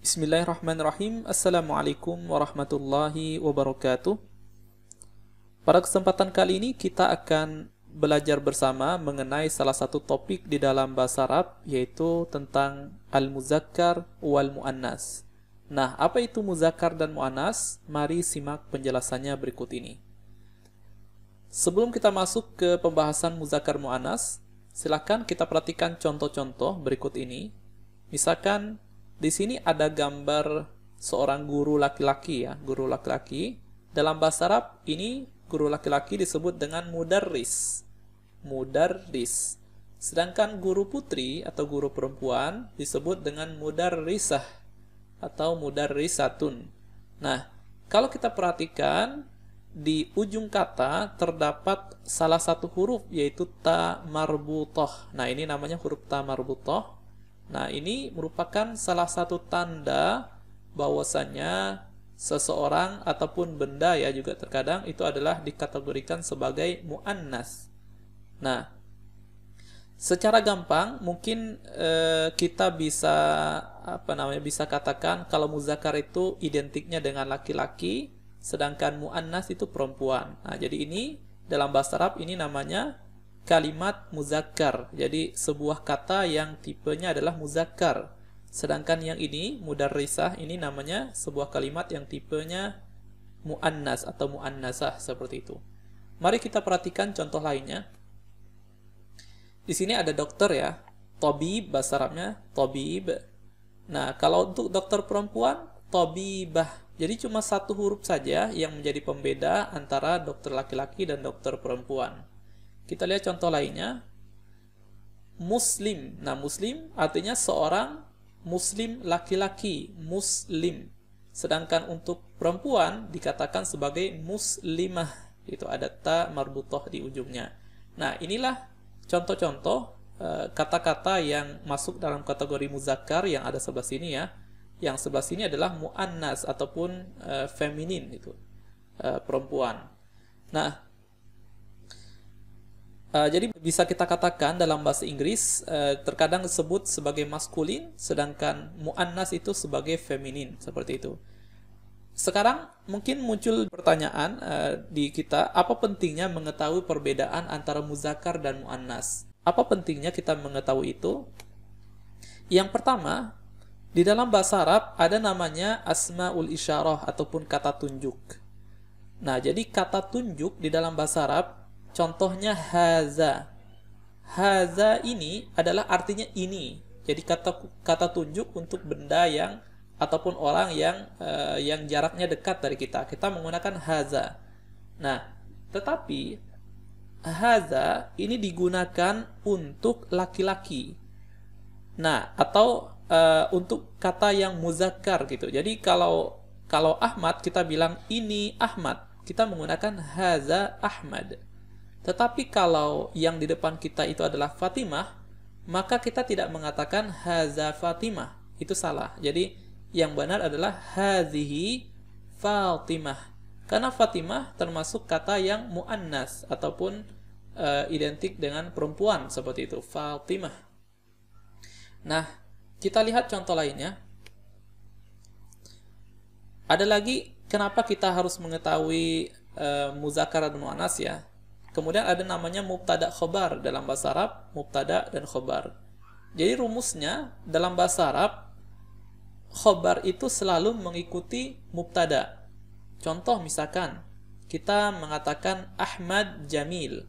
Bismillahirrahmanirrahim. Assalamualaikum warahmatullahi wabarakatuh. Pada kesempatan kali ini kita akan belajar bersama mengenai salah satu topik di dalam bahasa Arab, yaitu tentang al-muzakkar wal muannas. Nah, apa itu muzakkar dan muannas? Mari simak penjelasannya berikut ini. Sebelum kita masuk ke pembahasan muzakkar muannas, silakan kita perhatikan contoh-contoh berikut ini. Misalkan di sini ada gambar seorang guru laki-laki ya, guru laki-laki. Dalam bahasa Arab ini guru laki-laki disebut dengan mudarris. Mudarris. Sedangkan guru putri atau guru perempuan disebut dengan mudarrisah atau mudarrisatun. Nah, kalau kita perhatikan di ujung kata terdapat salah satu huruf yaitu ta marbutah. Nah, ini namanya huruf ta marbutah. Nah, ini merupakan salah satu tanda bahwasannya seseorang ataupun benda ya juga terkadang itu adalah dikategorikan sebagai muannas. Nah, secara gampang mungkin kita bisa bisa katakan kalau muzakkar itu identiknya dengan laki-laki, sedangkan muannas itu perempuan. Nah, jadi ini dalam bahasa Arab ini namanya kalimat muzakkar. Jadi sebuah kata yang tipenya adalah muzakkar. Sedangkan yang ini mudarrisah ini namanya sebuah kalimat yang tipenya muannas atau muannasah seperti itu. Mari kita perhatikan contoh lainnya. Di sini ada dokter ya. Tabib bahasa Arabnya tabib. Nah, kalau untuk dokter perempuan tabibah. Jadi cuma satu huruf saja yang menjadi pembeda antara dokter laki-laki dan dokter perempuan. Kita lihat contoh lainnya. Muslim. Nah, muslim artinya seorang muslim laki-laki, muslim. Sedangkan untuk perempuan dikatakan sebagai muslimah. Itu ada ta marbutah di ujungnya. Nah, inilah contoh-contoh kata-kata yang masuk dalam kategori muzakkar yang ada sebelah sini ya. Yang sebelah sini adalah muannas ataupun feminin itu, perempuan. Nah, jadi bisa kita katakan dalam bahasa Inggris terkadang disebut sebagai maskulin, sedangkan muannas itu sebagai feminin, seperti itu. Sekarang mungkin muncul pertanyaan di kita, apa pentingnya mengetahui perbedaan antara muzakkar dan muannas? Apa pentingnya kita mengetahui itu? Yang pertama, di dalam bahasa Arab ada namanya asmaul isyarah ataupun kata tunjuk. Nah, jadi kata tunjuk di dalam bahasa Arab contohnya haza. Haza ini adalah artinya ini. Jadi kata tunjuk untuk benda yang ataupun orang yang jaraknya dekat dari kita. Kita menggunakan haza. Nah, tetapi haza ini digunakan untuk laki-laki. Nah, atau untuk kata yang muzakkar gitu. Jadi kalau Ahmad kita bilang ini Ahmad, kita menggunakan haza Ahmad. Tetapi kalau yang di depan kita itu adalah Fatimah, maka kita tidak mengatakan haza Fatimah. Itu salah. Jadi yang benar adalah hazihi Fatimah. Karena Fatimah termasuk kata yang muannas ataupun identik dengan perempuan seperti itu, Fatimah. Nah, kita lihat contoh lainnya. Ada lagi kenapa kita harus mengetahui muzakkar dan muannas ya? Kemudian ada namanya mubtada khobar dalam bahasa Arab, mubtada dan khobar. Jadi rumusnya dalam bahasa Arab, khobar itu selalu mengikuti mubtada. Contoh misalkan, kita mengatakan Ahmad Jamil.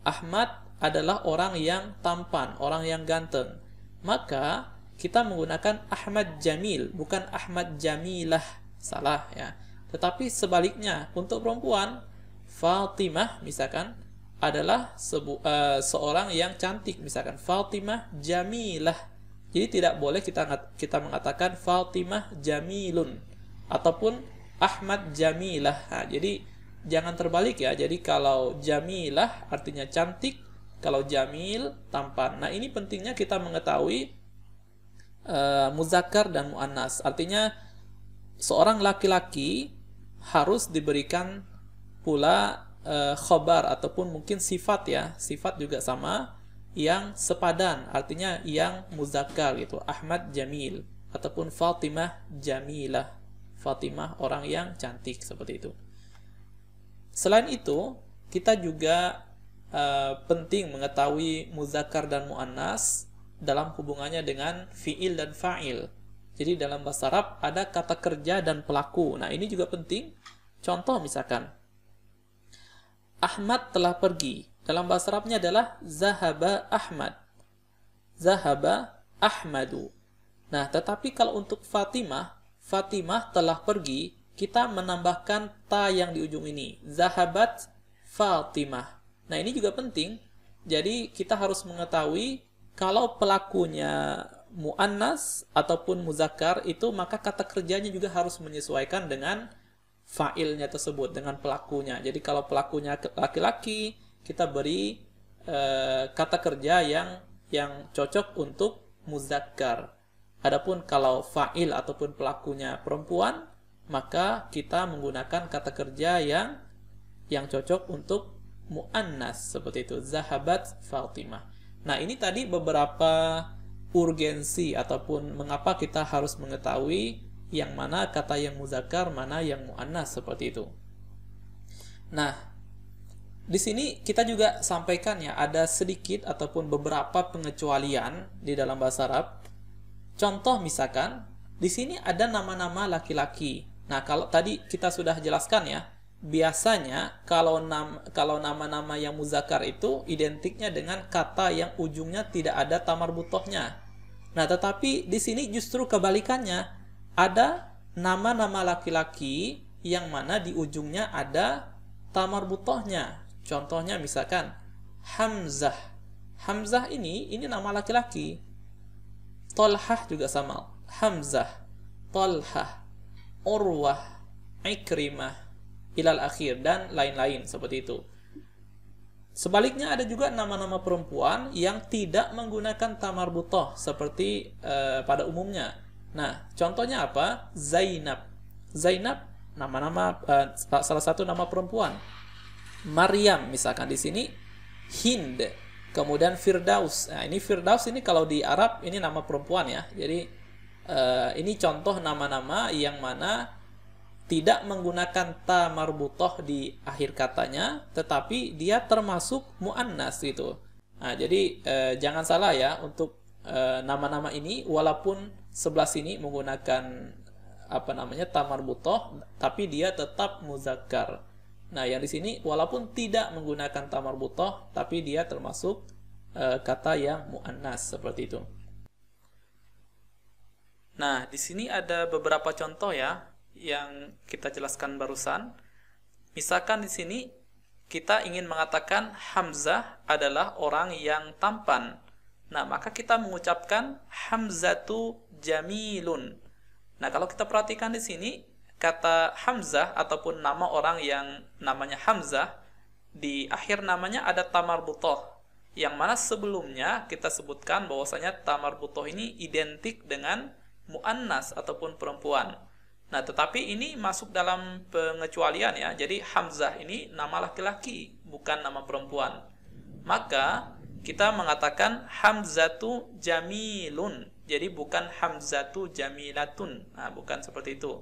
Ahmad adalah orang yang tampan, orang yang ganteng. Maka kita menggunakan Ahmad Jamil, bukan Ahmad Jamilah. Salah ya. Tetapi sebaliknya, untuk perempuan, Fatimah misalkan adalah seorang yang cantik, misalkan Fatimah Jamilah. Jadi tidak boleh kita mengatakan Fatimah Jamilun ataupun Ahmad Jamilah. Nah, jadi jangan terbalik ya. Jadi kalau Jamilah artinya cantik, kalau Jamil tampan. Nah, ini pentingnya kita mengetahui muzakkar dan muannas. Artinya seorang laki-laki harus diberikan pula khobar ataupun mungkin sifat ya, sifat juga sama yang sepadan, artinya yang muzakkar gitu, Ahmad Jamil. ataupun Fatimah jamilah. Fatimah orang yang cantik, seperti itu. Selain itu, kita juga penting mengetahui muzakkar dan muannas dalam hubungannya dengan fiil dan fa'il. Jadi dalam bahasa Arab ada kata kerja dan pelaku. Nah, ini juga penting. Contoh misalkan, Ahmad telah pergi. Dalam bahasa Arabnya adalah zahaba Ahmad. Zahaba Ahmadu. Nah, tetapi kalau untuk Fatimah, Fatimah telah pergi, kita menambahkan ta yang di ujung ini. Zahabat Fatimah. Nah, ini juga penting. Jadi, kita harus mengetahui kalau pelakunya muannas ataupun muzakkar itu, maka kata kerjanya juga harus menyesuaikan dengan fa'ilnya tersebut, dengan pelakunya. Jadi, kalau pelakunya laki-laki, kita beri kata kerja yang cocok untuk muzakkar. Adapun kalau fa'il ataupun pelakunya perempuan, maka kita menggunakan kata kerja yang cocok untuk muannas, seperti itu. Zahabat Fatimah. Nah, ini tadi beberapa urgensi ataupun mengapa kita harus mengetahui yang mana kata yang muzakkar, mana yang muannas, seperti itu. Nah, di sini kita juga sampaikan ya, ada sedikit ataupun beberapa pengecualian di dalam bahasa Arab. Contoh misalkan, di sini ada nama-nama laki-laki. Nah, kalau tadi kita sudah jelaskan ya, biasanya kalau nama-nama yang muzakkar itu identiknya dengan kata yang ujungnya tidak ada tamar butohnya. Nah, tetapi di sini justru kebalikannya. Ada nama-nama laki-laki yang mana di ujungnya ada tamar butohnya. Contohnya misalkan Hamzah. Hamzah ini nama laki-laki. Tolhah juga sama. Hamzah, Tolhah, Urwah, Ikrimah, ilal akhir, dan lain-lain seperti itu. Sebaliknya ada juga nama-nama perempuan yang tidak menggunakan tamar butoh seperti pada umumnya. Nah, contohnya apa? Zainab. Zainab nama-nama salah satu nama perempuan. Maryam misalkan di sini, Hind, kemudian Firdaus. Nah, ini Firdaus ini kalau di Arab ini nama perempuan ya. Jadi ini contoh nama-nama yang mana tidak menggunakan ta marbutoh di akhir katanya, tetapi dia termasuk muannas gitu. Nah, jadi jangan salah ya untuk nama-nama ini, walaupun sebelah sini menggunakan ta marbutoh, tapi dia tetap muzakkar. Nah, yang di sini walaupun tidak menggunakan ta marbutoh, tapi dia termasuk kata yang muannas, seperti itu. Nah, di sini ada beberapa contoh ya yang kita jelaskan barusan. Misalkan di sini kita ingin mengatakan Hamzah adalah orang yang tampan. Nah, maka kita mengucapkan Hamzatu jamilun. Nah, kalau kita perhatikan di sini kata Hamzah ataupun nama orang yang namanya Hamzah, di akhir namanya ada tamar butoh, yang mana sebelumnya kita sebutkan bahwasanya tamar butoh ini identik dengan muannas ataupun perempuan. Nah, tetapi ini masuk dalam pengecualian ya. Jadi Hamzah ini nama laki-laki, bukan nama perempuan. Maka kita mengatakan Hamzatu jamilun. Jadi bukan Hamzatu jamilatun. Nah, bukan seperti itu.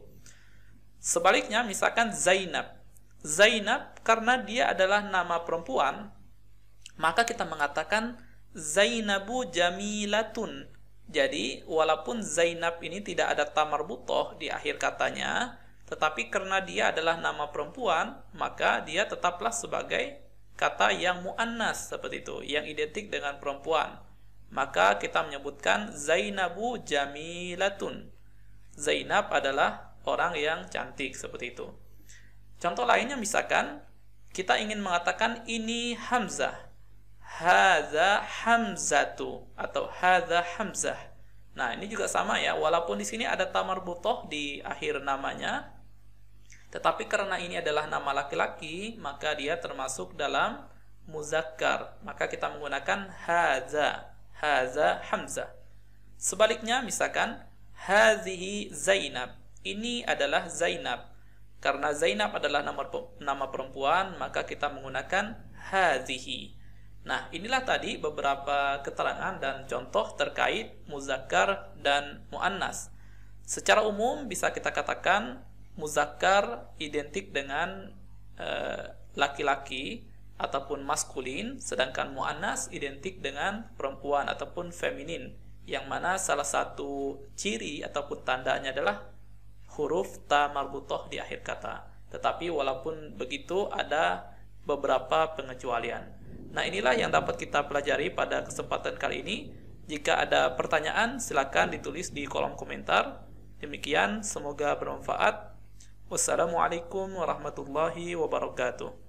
Sebaliknya misalkan Zainab. Zainab karena dia adalah nama perempuan, maka kita mengatakan Zainabu jamilatun. Jadi, walaupun Zainab ini tidak ada tamar butoh di akhir katanya, tetapi karena dia adalah nama perempuan, maka dia tetaplah sebagai kata yang muannas, seperti itu, yang identik dengan perempuan. Maka kita menyebutkan Zainabu jamilatun. Zainab adalah orang yang cantik, seperti itu. Contoh lainnya misalkan, kita ingin mengatakan ini Hamzah. Hadza Hamzatu atau hadza Hamzah. Nah, ini juga sama ya, walaupun di sini ada tamar butoh di akhir namanya, tetapi karena ini adalah nama laki-laki, maka dia termasuk dalam muzakkar. Maka kita menggunakan hadza, hadza Hamzah. Sebaliknya misalkan hazihi Zainab. Ini adalah Zainab. Karena Zainab adalah nama perempuan, maka kita menggunakan hazihi. Nah, inilah tadi beberapa keterangan dan contoh terkait muzakkar dan muannas. Secara umum bisa kita katakan muzakkar identik dengan laki-laki ataupun maskulin, sedangkan muannas identik dengan perempuan ataupun feminin, yang mana salah satu ciri ataupun tandanya adalah huruf ta marbutoh di akhir kata. Tetapi walaupun begitu ada beberapa pengecualian. Nah, inilah yang dapat kita pelajari pada kesempatan kali ini. Jika ada pertanyaan, silakan ditulis di kolom komentar. Demikian, semoga bermanfaat. Wassalamualaikum warahmatullahi wabarakatuh.